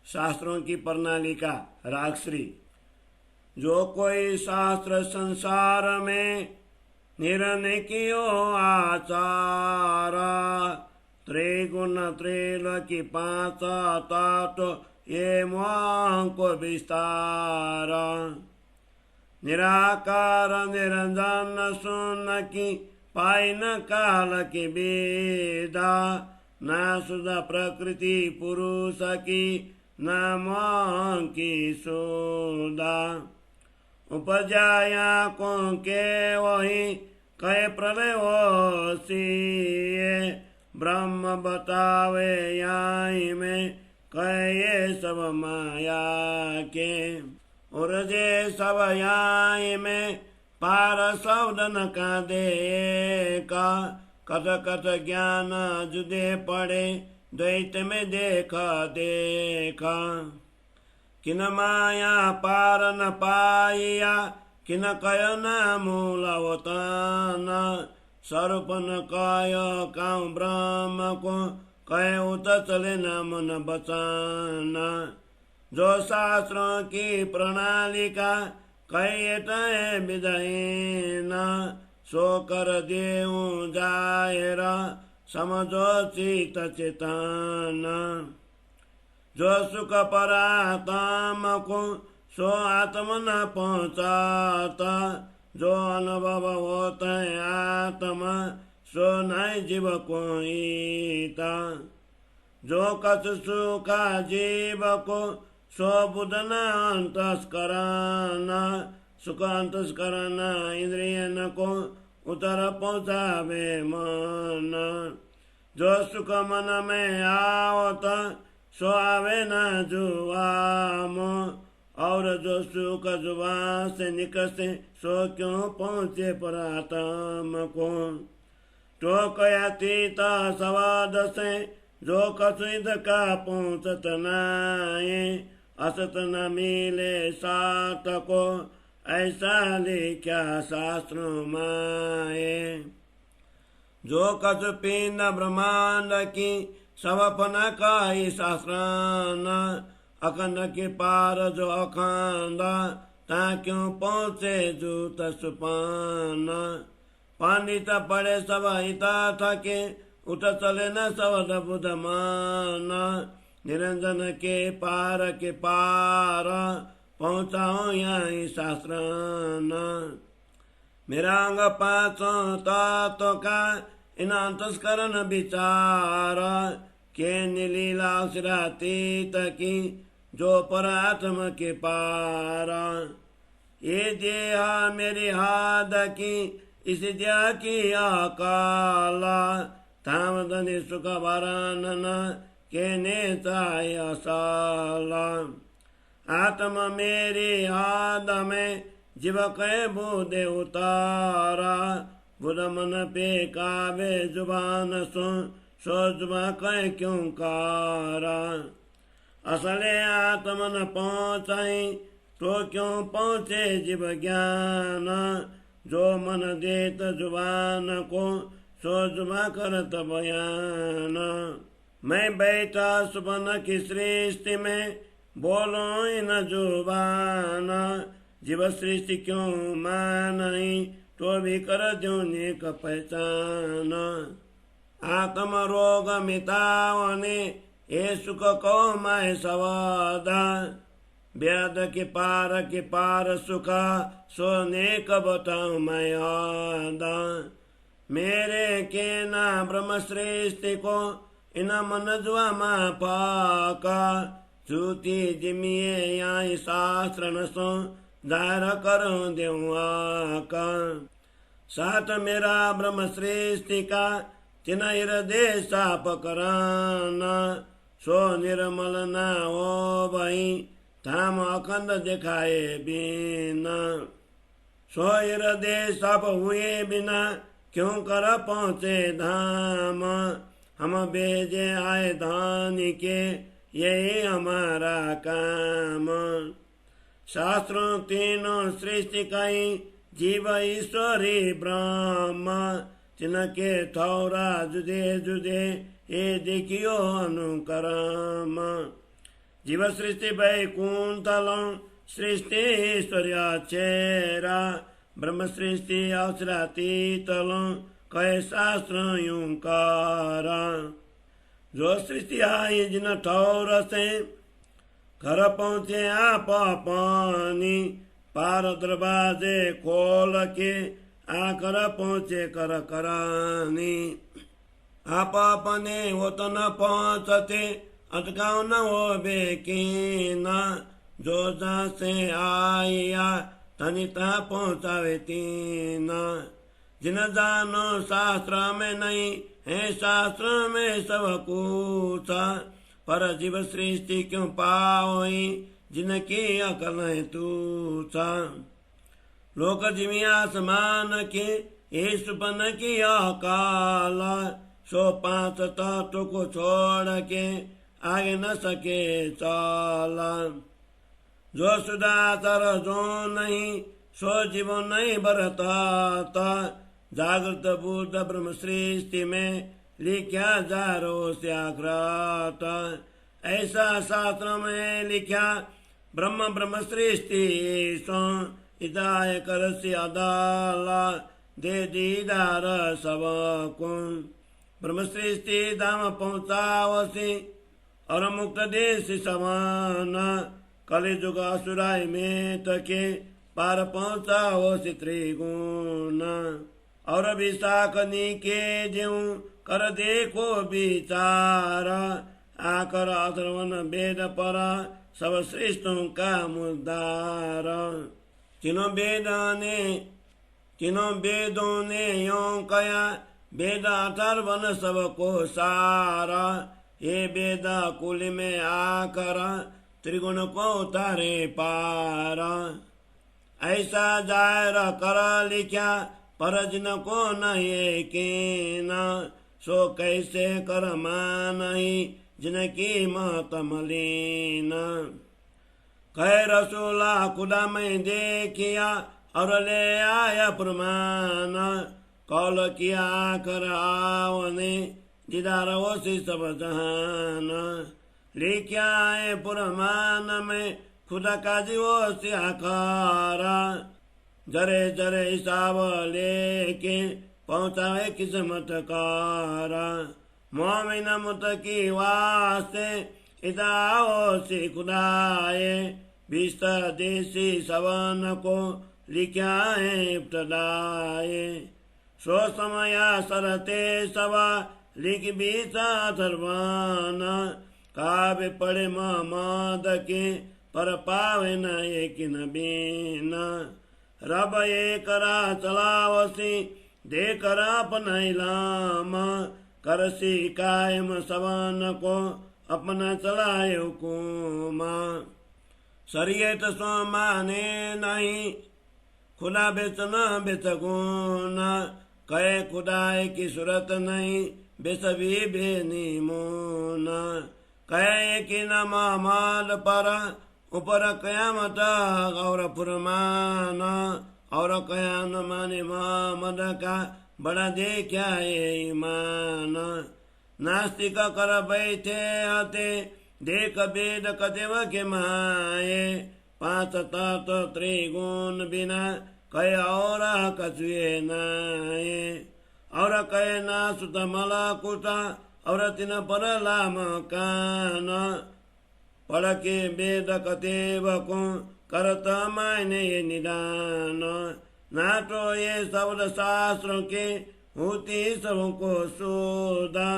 शास्त्रों की प्रणाली का रागश्री। जो कोई शास्त्र संसार में निर्णय कियो आचार, त्रिगुण त्रिलोकी पांच तत्व ये को विस्तार। निराकार निरंजन सुन की पाई न काल की वेदा, न सुध प्रकृति पुरुष की न मोह की सुदा। उपजाया को के वही कहे प्रलय होशिए, ब्रह्म बतावे याई में कहे ये सब माया के। और जे सब याई में पार शब्द न का दे का, कथ कथ ज्ञान जुदे पड़े द्वैत में देखा देखा। किन माया पार न पाइया, किन कय न मूल अवतान, स्वरूप न कय काउ ब्रह्म को कय उत चले न मन बचाना। जो शास्त्रों की प्रणाली का कहे तय विदहीन, सो कर देऊ जायरा समझो चित चेतन। जो सुख परात्म को सो आत्म न पहुँचाता, जो अनुभव होता है आत्मा सो नहीं जीव कोईता। जो कछ सुखा जीव को सो बुध न अंतस्करण, सुख अंतस्करण इंद्रियन को उतर पहुँचावे मन। जो सुख मन में आवता सो आवे न जुआम, और जो सुख जुबान से निकसे सो क्यों पहुँचे परात्म को। तो कयातीता सवाद से जो कछुद का पहुँचत नाये, असत न मिले सात को ऐसा लिख्या शास्त्र माये। जो कछु पिंड ब्रह्मांड की सब अपन का ही शास्त्रान, अखंड के पार जो अखंड ता क्यों पहुँचे जूत सुपान। पंडित पढ़े सब हिता थके उठ चले न सबद बुध मान, निरंजन के पार पहुँचाओ यहाँ शास्त्रान। मेरा अंग पाँचों तत्व का इन अंतस्करण विचार, के नीलीला सिरातीत की जो परात्म के पार। ये देहा मेरी हाथ की इस दिया की अकाला, थाम धनी सुख भरानन के नेताय असाला। आत्म मेरी हाथ में जीव कहे बुधे उतारा, बुध मन पे कावे जुबान सो जुबा कहे क्यों कारा। असले आत्म न पहुँचाई तो क्यों पहुँचे जीव ज्ञान, जो मन देत जुबान को सो जुबा करत बयान। मैं बैठा सुबन की सृष्टि में बोलो इन जुबान, जीव सृष्टि क्यों मानई तो भी कर द्यो नेक पहचान। आत्म रोग मिटावने ये सुख को मैं सवादा, व्याध के पार सुख सो नेक बताऊं मैं आदा। मेरे के ना ब्रह्म सृष्टि को इन मन जुआ मा पाका, झूठी जिमिए यहाँ शास्त्र न सो दार करो देवा का। साथ मेरा ब्रह्म सृष्टि का चिन्ह हृदय साप कराना, सो निर्मल न हो भई थाम अखंड दिखाए बिना। सो हृदय साप हुए बिना क्यों कर पहुँचे धाम, हम भेजे आए धान के यही हमारा काम। शास्त्रों तीनों सृष्टि कई जीव ईश्वरी ब्रह्म, तिनके थौरा जुदे जुदे ये देखियो अनुकरम। जीव सृष्टि वैकुंठलं सृष्टिश्वर्याचेरा ब्रह्म सृष्टि अवसरातीतलं कहे शास्त्र युंकारा। जो सृष्टि आई जिन ठौर से घर पहुंचे आप पानी पार दरवाजे खोल के आकर पहुंचे कर करानी। आप अपने वो तो न पहुंचते अटकाओ न हो बेकीना। जो जहाँ से आया तनिता पहुंचावे तीना। जिन जानो शास्त्र में नहीं है शास्त्र में सब कुछ पर जीव सृष्टि क्यों पाओई जिनकी अकल है तूचा। लोक जिमिया समान के ईशपन की अकाल सो पांच तत्व को छोड़ के आगे न सके चाला। जो सुदातर जो नहीं सो जीव नहीं बरताता। जागृत बुद्ध ब्रह्म सृष्टि में लिखा जा रोस्याग्रत ऐसा शास्त्र में लिखा ब्रह्म ब्रह्म सृष्टि सो इदाय करसी अदाला दे दीदार सबको। ब्रह्म सृष्टि धाम पहुंचावसी और मुक्त देश समान कलिजुग असुराय में तके पार पहुंचावसी त्रिगुण। और विशाखनी के ज्यों कर देखो विचार आकर अथर्वण वेद पर सब श्रेष्ठों का मुद्दार। तीनों वेदों ने यों कया वेद अथर्वण सबको सारा। ये वेद कुल में आकर त्रिगुण को उतारे पार। ऐसा जाहिर कर लिखा पर जिनको न यकीना सो कैसे कर मानही जिनकी मत मलिना। कह रसूला खुदा में देखिया और ले आया प्रमाण। कौल किया कर आवने दीदार वो सी सब जहान। लिखा है प्रमाण में खुदा का जीवो से आकारा। जरे जरे हिसाब लेके पहुंचावे किस्मत कारा। मोमिन मुत की वास्ते इदाओ से खुदाए। बीस देसी सवन को लिखा है इब्तदाए। सो समया सरते सवा लिख बीसा थरवान। काव्य पढ़े मोहम्मद के पर पावे न एक नबीना। रब ये करा चलावसी दे करा अपना करसी कायम सवन को अपना चलाए हुकुमा। शरीयत सो माने नहीं खुदा बेचना बेचगुना। कहे खुदाए की सूरत नहीं बेसभी बेनीमुना। कहे कि न मामाल पर ऊपर कयामत और फुरमान। और कयान माने मोहम्मद का बड़ा देखा ईमान। नास्तिक कर बैठे हते देख वेद कदेव के माये। पांच तत्व त्रिगुण बिना कहे और कछुए नाये। और कहे ना सुत मलाकुता और तीन पर लाम कान। पढ़ के वेद कतेव को करत मायने ये निदान। ना तो ये शब्द शास्त्रों के होती सबको सोदा।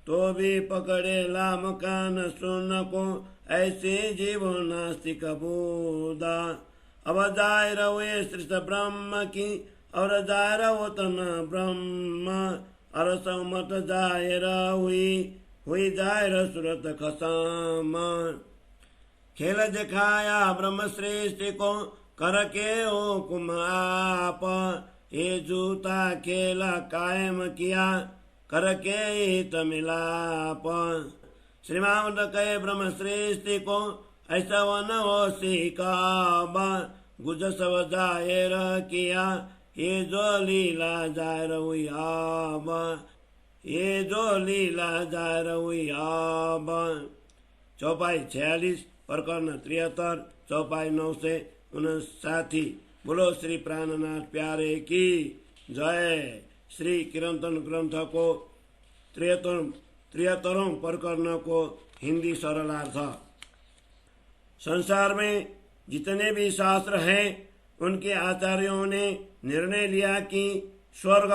तो भी पकड़े लाम कान सुन को ऐसे जीव नास्तिक बोधा। अब जाहिर हुए सृष्ट ब्रह्म की और जाहिर हो तन ब्रह्म। और सम्मत जाहिर हुई जाहिर सूरत खसम। खेल दिखाया ब्रह्म श्रेष्ठ को करके हुकुम आप। ये जूता खेल कायम किया करके हित मिलाप। श्रीमान कहे ब्रह्म श्रेष्ठ को ऐसा वन हो सिकाब। गुज सब जाहिर किया ये जो लीला जाहिर हुई आब। ये जो लीला जाहिर हुई आब। चौपाई 46, प्रकरण 73, चौपाई 959। बोलो श्री प्राणनाथ प्यारे की जय। श्री कीर्तन ग्रंथ को 73वें प्रकरण को हिंदी सरलार्थ। संसार में जितने भी शास्त्र हैं उनके आचार्यों ने निर्णय लिया कि स्वर्ग,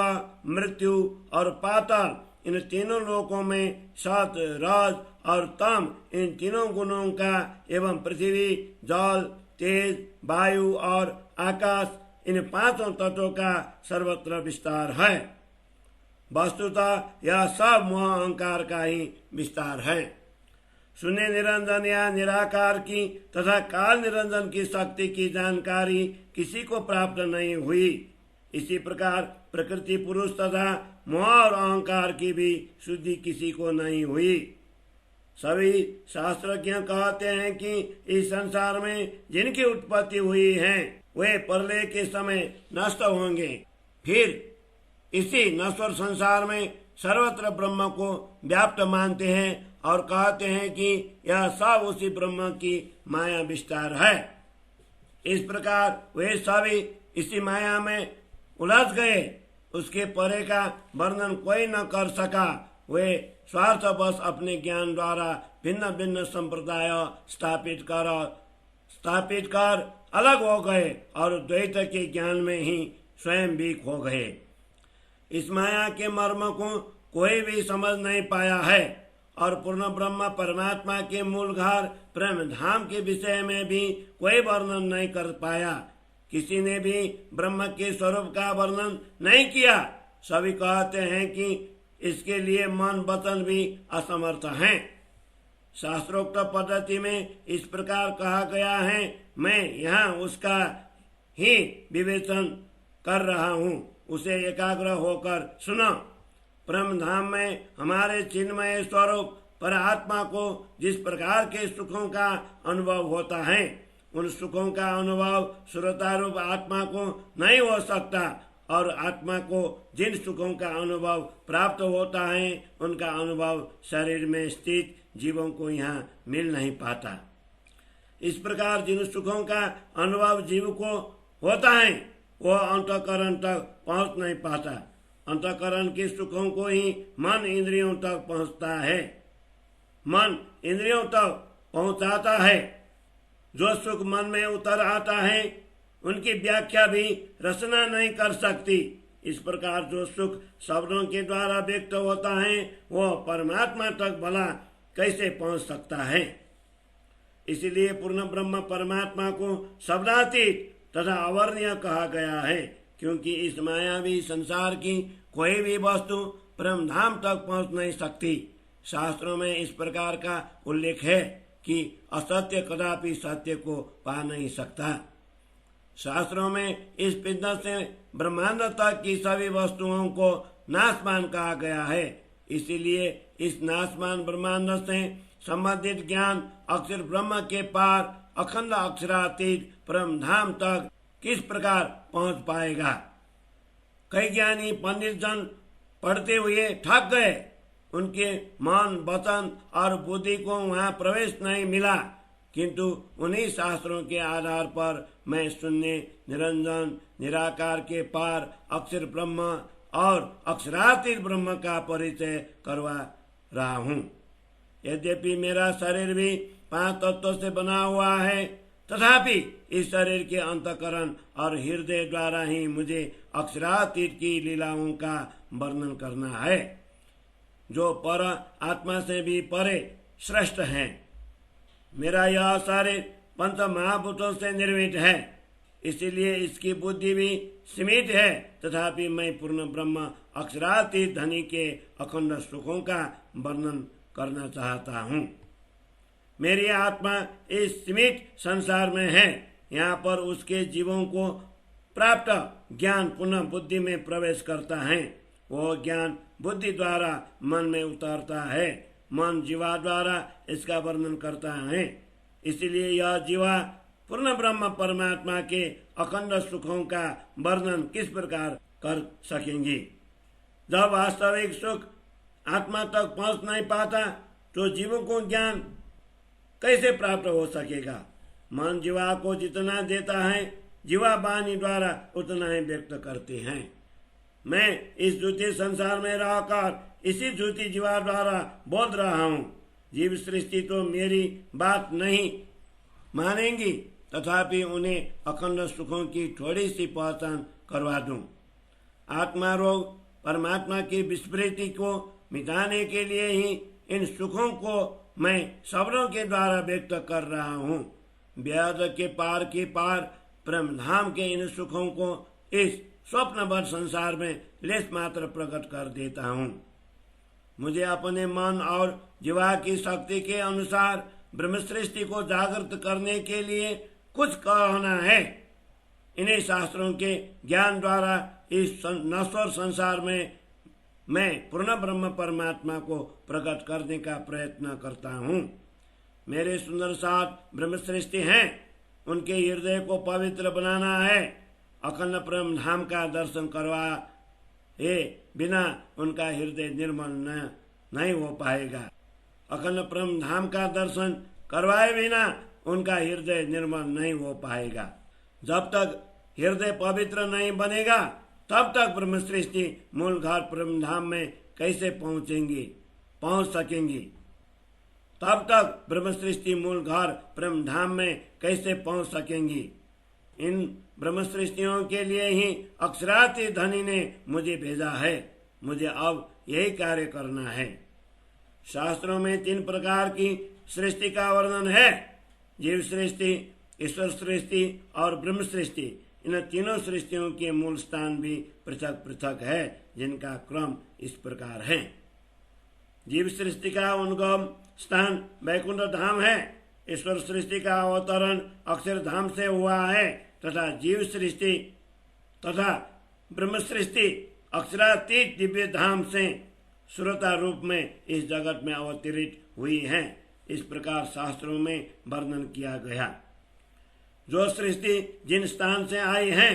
मृत्यु और पाताल इन तीनों लोकों में सत, रज और तम इन तीनों गुणों का एवं पृथ्वी, जल, तेज, वायु और आकाश इन पांचों तत्वों का सर्वत्र विस्तार है। वस्तुतः यह सब मोह अहंकार का ही विस्तार है। शून्य निरंजन या निराकार की तथा काल निरंजन की शक्ति की जानकारी किसी को प्राप्त नहीं हुई। इसी प्रकार प्रकृति पुरुष तथा मोह और अहंकार की भी शुद्धि किसी को नहीं हुई। सभी शास्त्रज्ञ कहते हैं कि इस संसार में जिनकी उत्पत्ति हुई है वे प्रलय के समय नष्ट होंगे। फिर इसी नश्वर संसार में सर्वत्र ब्रह्म को व्याप्त मानते हैं और कहते हैं कि यह सब उसी ब्रह्म की माया विस्तार है। इस प्रकार वे सभी इसी माया में उलझ गए। उसके परे का वर्णन कोई न कर सका। वे स्वार्थवश अपने ज्ञान द्वारा भिन्न भिन्न संप्रदाय स्थापित कर अलग हो गए और द्वैत के ज्ञान में ही स्वयं वीक हो गए। इस माया के मर्म को कोई भी समझ नहीं पाया है और पूर्ण ब्रह्म परमात्मा के मूल घर प्रेम धाम के विषय में भी कोई वर्णन नहीं कर पाया। किसी ने भी ब्रह्म के स्वरूप का वर्णन नहीं किया। सभी कहते हैं कि इसके लिए मन वचन भी असमर्थ हैं। शास्त्रोक्त पद्धति में इस प्रकार कहा गया है। मैं यहाँ उसका ही विवेचन कर रहा हूँ, उसे एकाग्र होकर सुनो। ब्रह्म धाम में हमारे चिन्मय स्वरूप पर आत्मा को जिस प्रकार के सुखों का अनुभव होता है उन सुखों का अनुभव श्रोतारूप आत्मा को नहीं हो सकता और आत्मा को जिन सुखों का अनुभव प्राप्त होता है उनका अनुभव शरीर में स्थित जीवों को यहाँ मिल नहीं पाता। इस प्रकार जिन सुखों का अनुभव जीव को होता है वो अंतःकरण तक पहुँच नहीं पाता। अंतःकरण के सुखों को ही मन इंद्रियों तक पहुँचता है। मन इंद्रियों तक पहुँचाता है। जो सुख मन में उतर आता है उनकी व्याख्या भी रचना नहीं कर सकती। इस प्रकार जो सुख शब्दों के द्वारा व्यक्त होता है वो परमात्मा तक भला कैसे पहुँच सकता है। इसलिए पूर्ण ब्रह्म परमात्मा को शब्दातीत तथा अवर्णीय कहा गया है, क्योंकि इस मायावी संसार की कोई भी वस्तु परम धाम तक पहुंच नहीं सकती। शास्त्रों में इस प्रकार का उल्लेख है कि असत्य कदापि सत्य को पा नहीं सकता। शास्त्रों में इस पिंड से ब्रह्मांड तक की सभी वस्तुओं को नाशमान कहा गया है। इसीलिए इस नाशमान ब्रह्मांड से संबंधित ज्ञान अक्षर ब्रह्म के पार अखंड अक्षरातीत परम धाम तक किस प्रकार पहुंच पाएगा। कई ज्ञानी पंडित जन पढ़ते हुए थक गए। उनके मन, वचन और बुद्धि को वहां प्रवेश नहीं मिला, किंतु उन्हीं शास्त्रों के आधार पर मैं शून्य, निरंजन, निराकार के पार अक्षर ब्रह्म और अक्षरातीत ब्रह्म का परिचय करवा रहा हूँ। यद्यपि मेरा शरीर भी 5 तत्वों से बना हुआ है, तथापि इस शरीर के अंतःकरण और हृदय द्वारा ही मुझे अक्षरातीत की लीलाओं का वर्णन करना है, जो पर आत्मा से भी परे श्रेष्ठ है। मेरा यह शरीर पंच महाभूतों से निर्मित है, इसीलिए इसकी बुद्धि भी सीमित है। तथापि मैं पूर्ण ब्रह्म अक्षरातीत धनी के अखंड सुखों का वर्णन करना चाहता हूँ। मेरी आत्मा इस सीमित संसार में है। यहाँ पर उसके जीवों को प्राप्त ज्ञान पुनः बुद्धि में प्रवेश करता है। वो ज्ञान बुद्धि द्वारा मन में उतरता है। मन जीवा द्वारा इसका वर्णन करता है। इसलिए यह जीवा पूर्ण ब्रह्म परमात्मा के अखंड सुखों का वर्णन किस प्रकार कर सकेंगी। जब वास्तविक सुख आत्मा तक पहुंच नहीं पाता तो जीवों को ज्ञान कैसे प्राप्त हो सकेगा। मन जीवा को जितना देता है, जीवा वाणी द्वारा उतना ही व्यक्त करते हैं। मैं इस झूठे संसार में रहकर इसी झूठी जीवा द्वारा बोल रहा हूँ। जीव सृष्टि तो मेरी बात नहीं मानेंगी, तथापि उन्हें अखंड सुखों की थोड़ी सी पहचान करवा दूं। आत्मा रोग परमात्मा की विस्मृति को मिटाने के लिए ही इन सुखों को मैं शब्दों के द्वारा व्यक्त कर रहा हूँ। व्याध के पार ब्रह्म धाम के इन सुखों को इस स्वप्नबद्ध संसार में लेस मात्र प्रकट कर देता हूँ। मुझे अपने मन और जीवा की शक्ति के अनुसार ब्रह्म सृष्टि को जागृत करने के लिए कुछ कहना है। इन्हीं शास्त्रों के ज्ञान द्वारा इस नश्वर संसार में मैं पूर्ण ब्रह्म परमात्मा को प्रकट करने का प्रयत्न करता हूँ। मेरे सुंदर साथ ब्रह्म सृष्टि हैं, उनके हृदय को पवित्र बनाना है। अखंड ब्रह्म धाम का दर्शन करवाए बिना उनका हृदय निर्मल नहीं हो पाएगा। अखंड ब्रह्म धाम का दर्शन करवाए बिना उनका हृदय निर्मल नहीं हो पाएगा। जब तक हृदय पवित्र नहीं बनेगा तब तक ब्रह्म सृष्टि मूल घर ब्रह्म धाम में कैसे पहुंच सकेंगी। तब तक ब्रह्म सृष्टि मूल घर ब्रह्म धाम में कैसे पहुंच सकेंगी। इन ब्रह्म सृष्टियों के लिए ही अक्षराती धनी ने मुझे भेजा है। मुझे अब यही कार्य करना है। शास्त्रों में 3 प्रकार की सृष्टि का वर्णन है, जीव सृष्टि, ईश्वर सृष्टि और ब्रह्म सृष्टि। इन तीनों सृष्टियों के मूल स्थान भी पृथक पृथक है, जिनका क्रम इस प्रकार है। जीव सृष्टि का उद्गम स्थान वैकुंठ धाम है। ईश्वर सृष्टि का अवतरण अक्षर धाम से हुआ है तथा जीव सृष्टि तथा ब्रह्म सृष्टि अक्षरातीत दिव्य धाम से श्रोता रूप में इस जगत में अवतरित हुई है। इस प्रकार शास्त्रों में वर्णन किया गया। जो सृष्टि जिन स्थान से आई है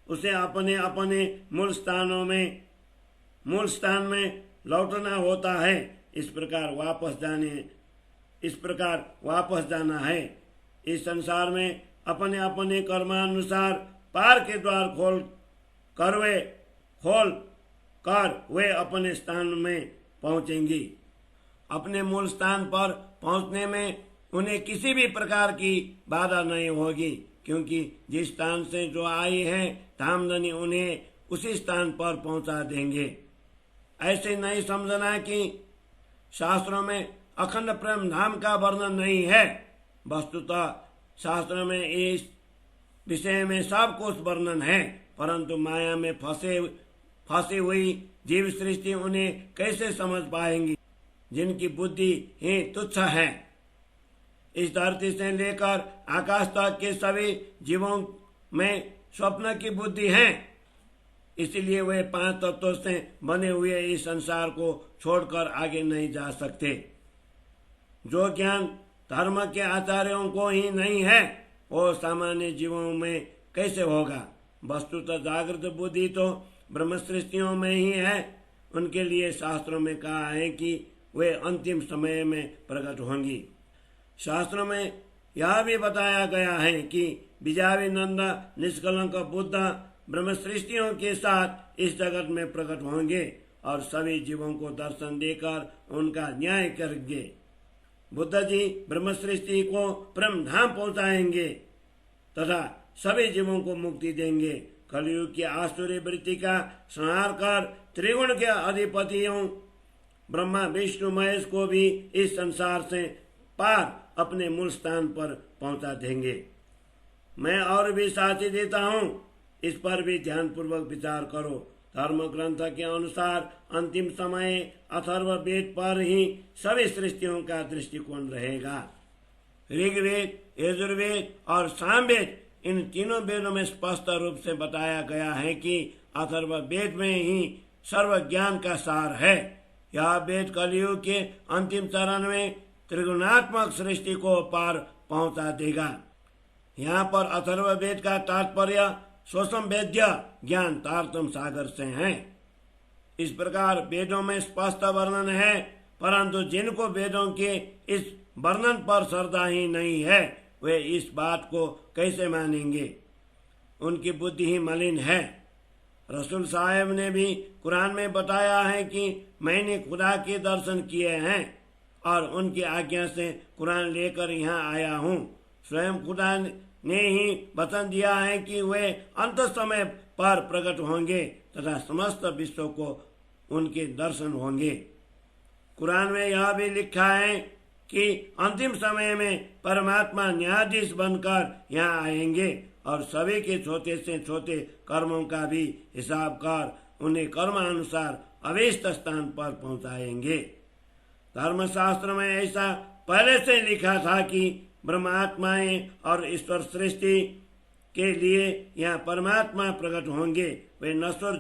उसे अपने अपने मूल स्थान में लौटना होता है। इस प्रकार वापस जाना है। इस संसार में अपने अपने कर्मानुसार पार के द्वार खोल कर वे अपने स्थान में पहुंचेंगी। अपने मूल स्थान पर पहुंचने में उन्हें किसी भी प्रकार की बाधा नहीं होगी, क्योंकि जिस स्थान से जो आई है धामधनी उन्हें उसी स्थान पर पहुंचा देंगे। ऐसे नहीं समझना कि शास्त्रों में अखंड ब्रह्म धाम का वर्णन नहीं है। वस्तुतः शास्त्रों में इस विषय में सब कुछ वर्णन है, परंतु माया में फंसी हुई जीव सृष्टि उन्हें कैसे समझ पाएंगी, जिनकी बुद्धि ही तुच्छ है। इस धरती से लेकर आकाश तक के सभी जीवों में स्वप्न की बुद्धि है, इसलिए वे 5 तत्वों से बने हुए इस संसार को छोड़कर आगे नहीं जा सकते। जो ज्ञान धर्म के आचार्यों को ही नहीं है, वो सामान्य जीवों में कैसे होगा। वस्तुतः जागृत बुद्धि तो ब्रह्म सृष्टियों में ही है। उनके लिए शास्त्रों में कहा है कि वे अंतिम समय में प्रकट होंगी। शास्त्रों में यह भी बताया गया है कि बीजाविनंद निष्कलंक बुद्ध ब्रह्म सृष्टियों के साथ इस जगत में प्रकट होंगे और सभी जीवों को दर्शन देकर उनका न्याय करेंगे। बुद्ध जी ब्रह्म सृष्टि को ब्रह्म धाम पहुंचाएंगे तथा सभी जीवों को मुक्ति देंगे। कलयुग की आसुरी वृत्ति का संहार कर त्रिगुण के अधिपतियों ब्रह्मा विष्णु महेश को भी इस संसार से पार अपने मूल स्थान पर पहुंचा देंगे। मैं और भी साथी देता हूँ, इस पर भी ध्यान पूर्वक विचार करो। धर्म ग्रंथ के अनुसार अंतिम समय अथर्व वेद पर ही सभी सृष्टियों का दृष्टिकोण रहेगा। ऋग्वेद, यजुर्वेद और सामवेद, इन तीनों वेदों में स्पष्ट रूप से बताया गया है कि अथर्व वेद में ही सर्व ज्ञान का सार है। यह वेद कलयुग के अंतिम चरण में त्रिगुणात्मक सृष्टि को पार पहुंचा देगा। यहाँ पर अथर्व वेद का तात्पर्य स्वसम वेद्य ज्ञान तारतम सागर से है। इस प्रकार वेदों में स्पष्ट वर्णन है, परंतु जिनको वेदों के इस वर्णन पर श्रद्धा ही नहीं है, वे इस बात को कैसे मानेंगे? उनकी बुद्धि ही मलिन है। रसूल साहब ने भी कुरान में बताया है कि मैंने खुदा के दर्शन किए हैं और उनकी आज्ञा से कुरान लेकर यहाँ आया हूँ। स्वयं खुदा ने ही वचन दिया है कि वे अंत समय पर प्रकट होंगे तथा समस्त विश्व को उनके दर्शन होंगे। कुरान में यह भी लिखा है कि अंतिम समय में परमात्मा न्यायाधीश बनकर यहाँ आएंगे और सभी के छोटे से छोटे कर्मों का भी हिसाब कर उन्हें कर्मानुसार अभिष्ट स्थान पर पहुंचाएंगे। धर्मशास्त्र में ऐसा पहले से लिखा था कि ब्रह्मात्माएं और ईश्वर सृष्टि के लिए यहाँ परमात्मा प्रकट होंगे। वे नश्वर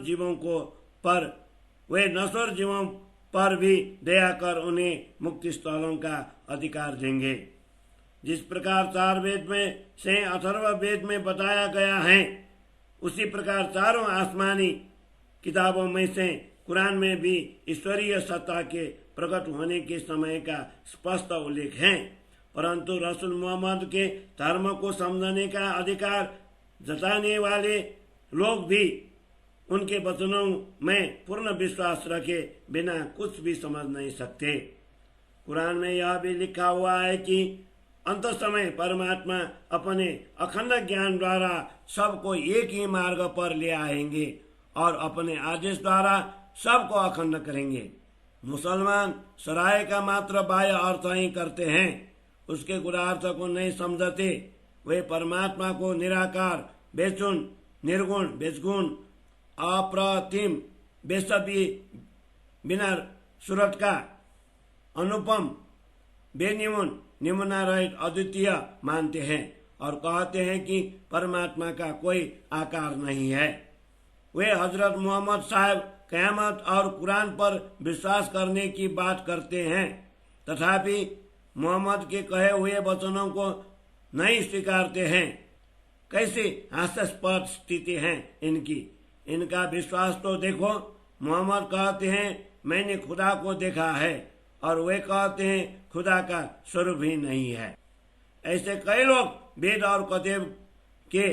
जीवों पर भी दया कर उन्हें मुक्ति स्थलों का अधिकार देंगे। जिस प्रकार चार वेद में से अथर्व वेद में बताया गया है, उसी प्रकार चारों आसमानी किताबों में से कुरान में भी ईश्वरीय सत्ता के प्रकट होने के समय का स्पष्ट उल्लेख है। परंतु रसूल मोहम्मद के धर्म को समझने का अधिकार जताने वाले लोग भी उनके वचनों में पूर्ण विश्वास रखे बिना कुछ भी समझ नहीं सकते। कुरान में यह भी लिखा हुआ है कि अंत समय परमात्मा अपने अखंड ज्ञान द्वारा सबको एक ही मार्ग पर ले आएंगे और अपने आदेश द्वारा सबको अखंड करेंगे। मुसलमान सराय का मात्र बाह्य अर्थ ही करते हैं, उसके गुणार्थ को नहीं समझते। वे परमात्मा को निराकार, बेचुन, निर्गुण, बेसगुण, अप्रतिम, बेसबी, बिना सूरत का, अनुपम, बेनिमुन, निमुना रहित अद्वितीय मानते हैं और कहते हैं कि परमात्मा का कोई आकार नहीं है। वे हजरत मोहम्मद साहब क़यामत और कुरान पर विश्वास करने की बात करते हैं, तथापि मोहम्मद के कहे हुए वचनों को नहीं स्वीकारते हैं। कैसी हास्यास्पद स्थिति है इनका विश्वास तो देखो। मोहम्मद कहते हैं मैंने खुदा को देखा है और वे कहते हैं खुदा का स्वरूप ही नहीं है। ऐसे कई लोग वेद और किताब के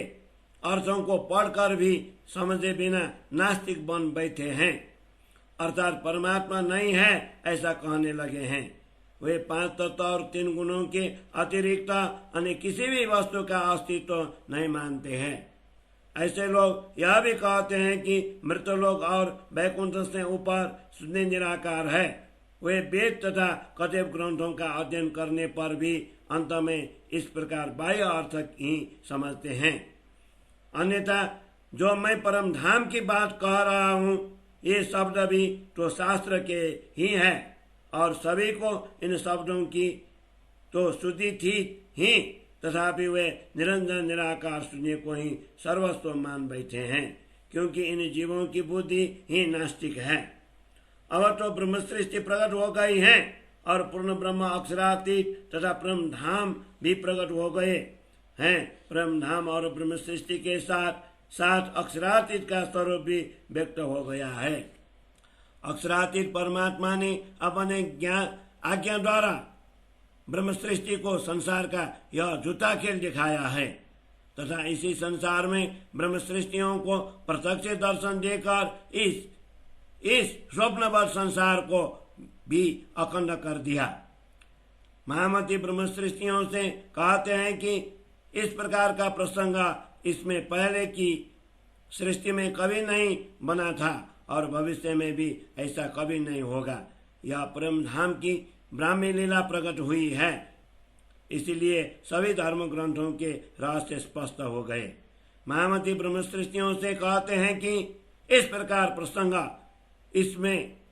अर्थों को पढ़कर भी समझे बिना नास्तिक बन बैठे हैं, अर्थात परमात्मा नहीं है ऐसा कहने लगे हैं। वे 5 तत्व और 3 गुणों के अतिरिक्त अन्य किसी भी वस्तु का अस्तित्व नहीं मानते हैं। ऐसे लोग यह भी कहते हैं कि मृतलोक और वैकुंठ से ऊपर शून्य निराकार है। वे वेद तथा किताब ग्रंथों का अध्ययन करने पर भी अंत में इस प्रकार बाह्य अर्थ ही समझते हैं। अन्यथा जो मैं परम धाम की बात कह रहा हूँ, ये शब्द भी तो शास्त्र के ही है और सभी को इन शब्दों की तो श्रुति थी ही, तथापि वे निरंजन निराकार शून्य को ही सर्वस्व मान बैठे हैं, क्योंकि इन जीवों की बुद्धि ही नास्तिक है। अब तो ब्रह्म सृष्टि प्रकट हो गई है और पूर्ण ब्रह्म अक्षरातीत तथा परम धाम भी प्रकट हो गए हैं। परम धाम और ब्रह्म सृष्टि के साथ साथ अक्षरातीत का स्वरूप भी व्यक्त हो गया है। अक्षरातीत परमात्मा ने अपने ज्ञान आज्ञा द्वारा ब्रह्म सृष्टि को संसार का यह झूठा खेल दिखाया है तथा इसी संसार में ब्रह्म सृष्टियों को प्रत्यक्ष दर्शन देकर इस स्वप्नवत संसार को भी अखंड कर दिया। महामती ब्रह्म सृष्टियों से कहते हैं कि इस प्रकार का प्रसंग इसमें पहले की सृष्टि में कभी नहीं बना था और भविष्य में भी ऐसा कभी नहीं होगा। यह परम धाम की ब्राह्मी लीला प्रकट हुई है, इसलिए सभी धर्म ग्रंथों के रहस्य स्पष्ट हो गए। महामती ब्रह्म सृष्टियों से कहते हैं कि इस प्रकार प्रसंग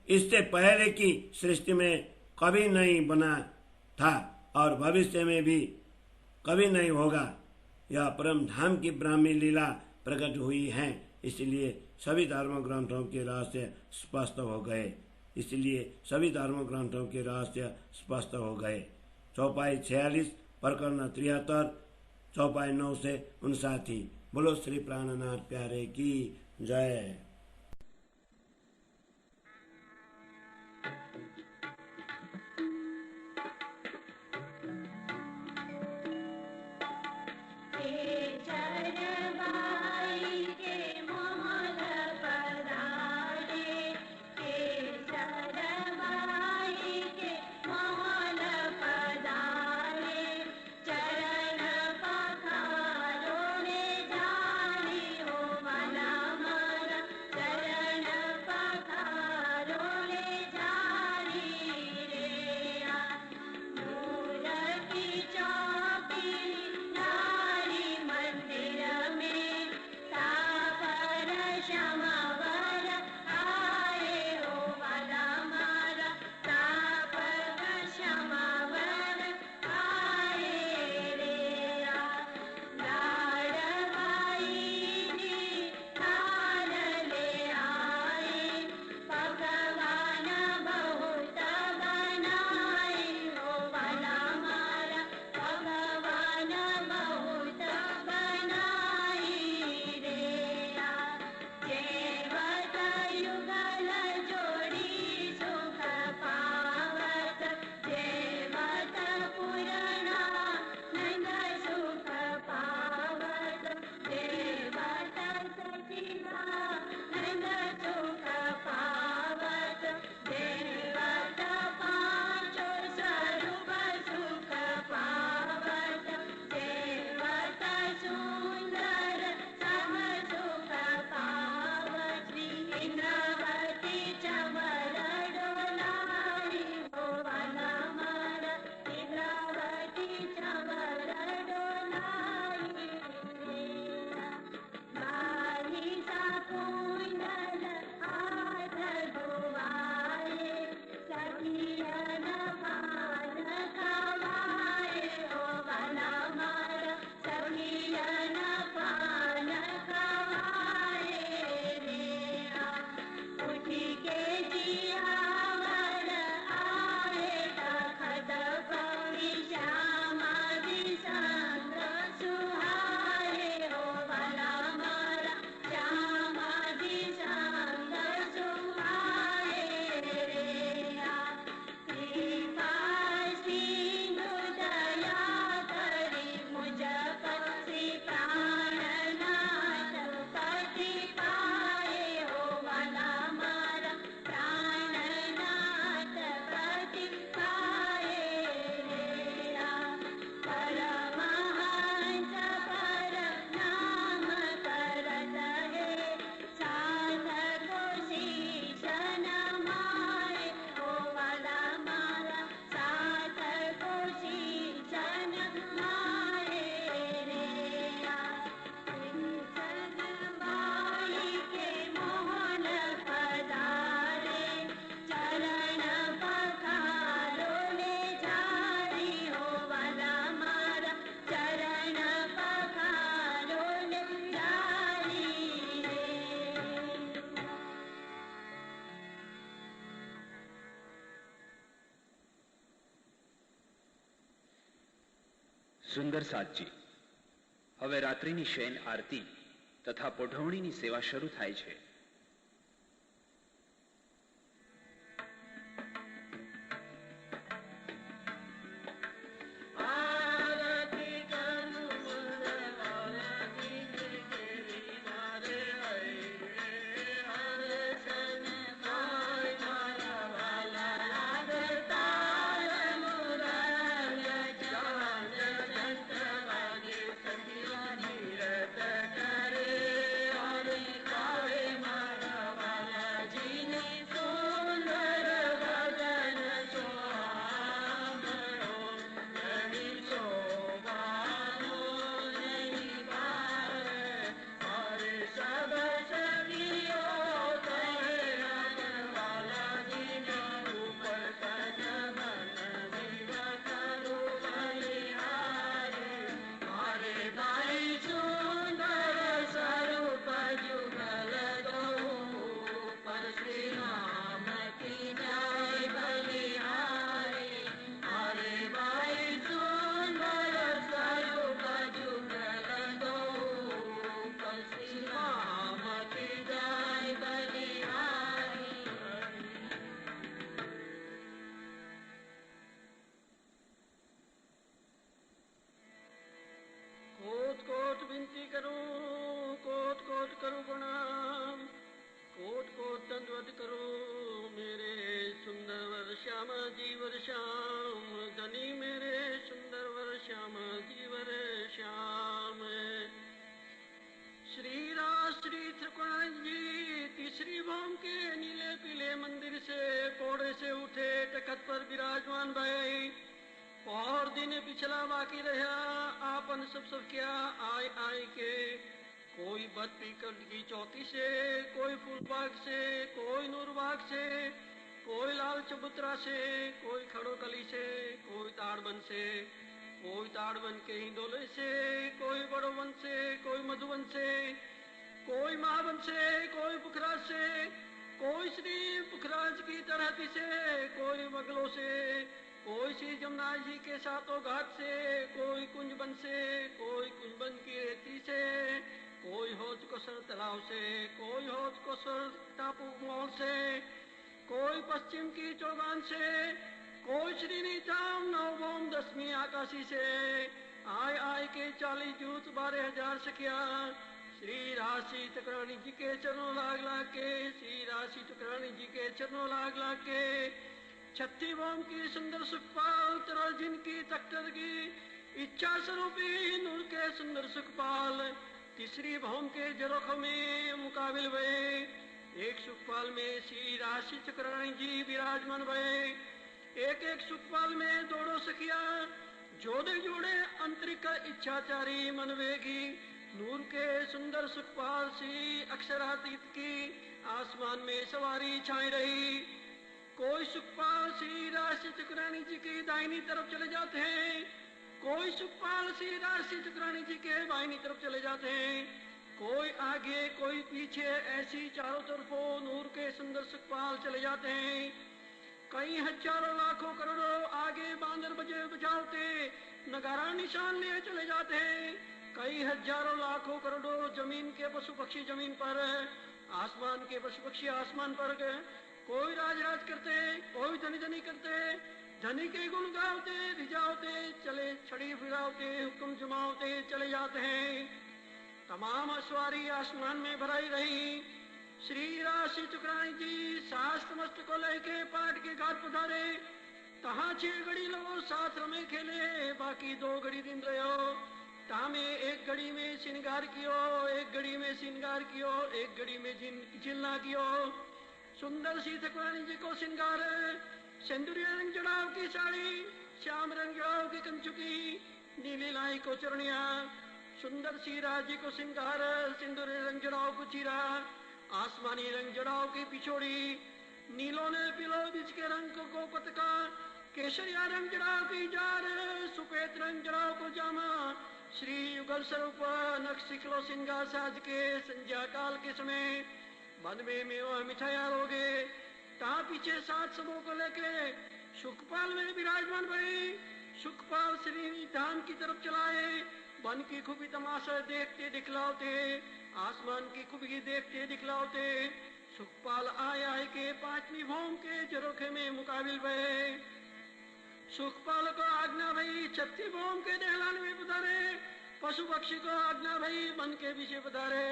इससे पहले की सृष्टि में कभी नहीं बना था और भविष्य में भी कभी नहीं होगा। यह परम धाम की ब्राह्मी लीला प्रकट हुई है, इसलिए सभी धर्म ग्रंथों के रहस्य स्पष्ट हो गए। चौपाई 46 प्रकरण 73 चौपाई 9 से 59। बोलो श्री प्राणनाथ प्यारे की जय। સુંદર સાતજી, હવે રાત્રિની શયન આરતી તથા પોઢવણીની સેવા શરૂ થાય છે. कोट कोट विनती करूं, कोट कोट करूं प्रणाम, कोट कोट दंडवत करूं मेरे सुंदर वर श्याम जीवर श्याम, धनी मेरे सुंदर वर श्याम जीवर श्याम. श्री राज श्री त्रिकुणानंद जी तीसरी भौम के नीले पीले मंदिर से कोड़े से उठे तखत पर विराजमान भय. और दिन पिछला बाकी रहा आपन सब क्या आय आय के. कोई बत्ती की चौकी से, कोई फूलबाग से, कोई नूरबाग से, कोई लाल चबूतरा से, कोई खड़ोकली से, कोई ताड़बन से, कोई ताड़बन के हिंडोले से, कोई बड़ोवन से, कोई मधुबन से, कोई महावन से, कोई पुखराज से, कोई श्री पुखराज की तरहती से, कोई बगलों से, कोई श्री जमुना जी के सातों घाट से, कोई कुंजबन से, कोई कुंजबन की रेती से, कोई होज कोसर तालाब से, कोई होज कोसर टापू मॉल से, कोई पश्चिम की चौगान से, कोई श्री नीचाम नवभौम दसवीं आकाशी से. आय आय के 40 जूत 12,000 सखिया श्री राशि टकरानी जी के चरणों लाग लाग के, श्री राशि टकरानी जी के चरणों लाग लाग के. 36 भौम की सुंदर सुखपाल तरल जिनकी तख्तर की इच्छा स्वरूपी नूर के सुंदर सुखपाल. तीसरी भौम के जरोख में मुकाबिल भये. एक सुखपाल में श्री राशि चक्राणी जी विराजमान भये. एक एक सुखपाल में दोड़ो सखिया जोड़े जोड़े अंतरिक इच्छाचारी मनवेगी. नूर के सुंदर सुखपाल श्री अक्षरातीत की आसमान में सवारी छाई रही. कोई सुखपाल श्री राशि चक्राणी जी की दाहिनी तरफ चले जाते हैं, कोई सुखपाल श्री राशि चक्राणी जी के बाईनी तरफ चले जाते हैं, कोई आगे कोई पीछे, ऐसी चारों तरफों नूर के सुंदर सुखपाल चले जाते हैं. कई हजारों लाखों करोड़ों आगे बांदर बजे बजाते नगारा निशान लिए चले जाते हैं. कई हजारों लाखों करोड़ों जमीन के पशु पक्षी जमीन पर, आसमान के पशु पक्षी आसमान पर. कोई राज राज करते, कोई धनी धनी करते, धनी के गुण गावते रिझावते चले, छड़ी फिरावते हुक्म जमावते चले जाते हैं. तमाम अश्वारी आसमान में भराई रही. श्री राशि चक्राणी जी शास्त्र मस्त को लेके पाट के घाट पधारे. तहाँ 6 घड़ी लो साथ रमे खेले, बाकी 2 घड़ी दिन रहो. तहाँ में एक घड़ी में श्रृंगार कियो, एक घड़ी में श्रृंगार कियो, एक घड़ी में जिलना कियो. सुंदर सी ठकुरानी जी को श्रृंगार, सिंदूरी रंग जड़ाव की साड़ी, श्याम रंग जड़ाव की कंचुकी, नीली लाई को चरणिया. सुंदर सी राजी को श्रृंगार, सिंदूरी रंग जड़ाव को चीरा, आसमानी रंग जड़ाव की पिछोड़ी, नीलों ने पीलो बीच के रंग को पतका, केसरिया रंग जड़ाव की जार, सुपेत रंग जड़ाव को जामा. श्री युगल स्वरूप नक्शिकलो श्रृंगार साज के संध्या काल के समय बंद में मेवा मिठाइयां रोगे. तहाँ पीछे 7 सबों को लेके सुखपाल में विराजमान भई. सुखपाल श्री धाम की तरफ चलाए। वन की खूबी तमाशा देखते दिखलाते, आसमान की खूबी देखते दिखलाते। सुखपाल आए आए के 5वीं भौम के झरोखे में मुकाबिल भये। सुखपाल को आज्ञा भई 36 भौम के दहलान में पधारे। पशु पक्षी को आज्ञा भई वन के पीछे पधारे।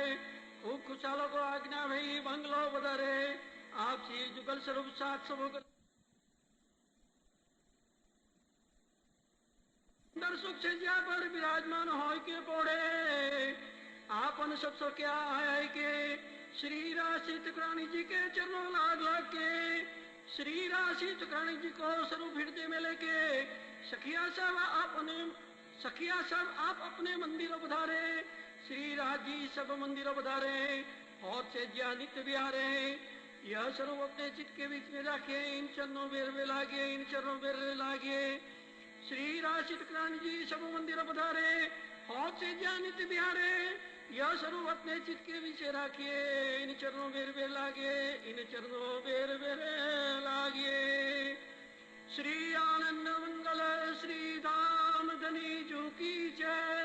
खूब खुशालों को आज्ञा भई बंगलो पधारे। आपसी जुगल स्वरूप सात सबों सुख से ज्या पर विराजमान हो के पोड़े। आपन सब सो क्या है के श्री राशि तुकरानी जी के चरणों लाग लाग के। श्री राशि तुकरानी जी को स्वरूप हृदय में लेके सखिया सब आप अपने मंदिरों पधारे। श्री राज जी सब मंदिरों पधारे और से ज्या नित्य बिहारे। यह स्वरूप अपने चित्त के बीच में रखे, इन चरणों बेरवे लागे, इन चरणों बेरवे लागे। श्री राशि तुकरानी जी सब मंदिरों पधारे और से ज्या नित्य बिहारे। यह स्वरूप अपने चित्त के पीछे रखिए, इन चरणों बेरवे लागे, इन चरणों बेरवे लागे। श्री आनंद मंगल श्री धाम धनी जू की जय।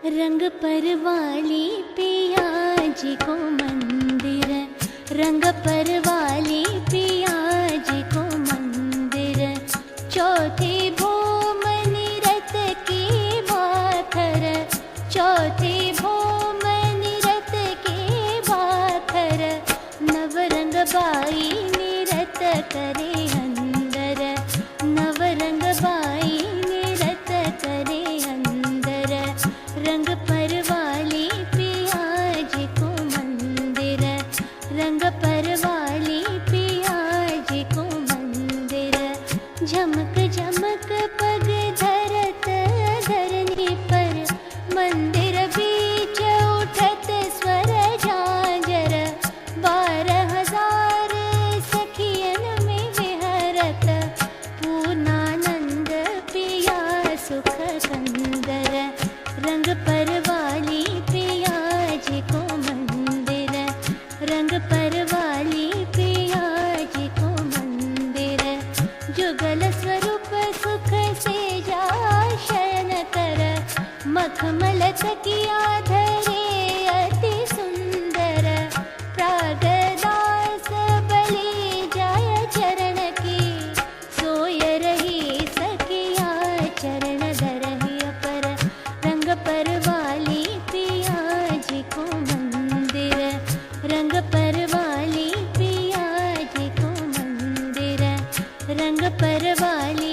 रंग परवाली पिया जी को मंदिर, रंग परवाली पिया जी को मंदिर। चौथी भूम निरत की बाखर, चौथी भूम निरत की बाखर। नवरंग बाई निरत करे अंदर, नवरंग बाई निरत करे अंदर। रंग परवाली पिया जी को मंदिर, रंग परवाली पिया जी को मंदिर। झमक झमक पग धरत धरनी पर, मंदिर बीच उठत स्वर झांझर। 12,000 सखियन में विहरत, पूर्णानंद पिया सुख कंदर। रंग परवाली पिया जी को मंदिर, रंग परवाली पिया जी को मंदिर। जुगल स्वरूप सुख से जा शयन कर, मखमल तकिया धरे अति सुंदर। प्रागदास बलि जाय चरण की, सोय रही सखिया चरण धरहि अपर। रंग परवाली पिया जी को मंदिर, रंग परवाली पिया जी को मंदिर, रंग परवाली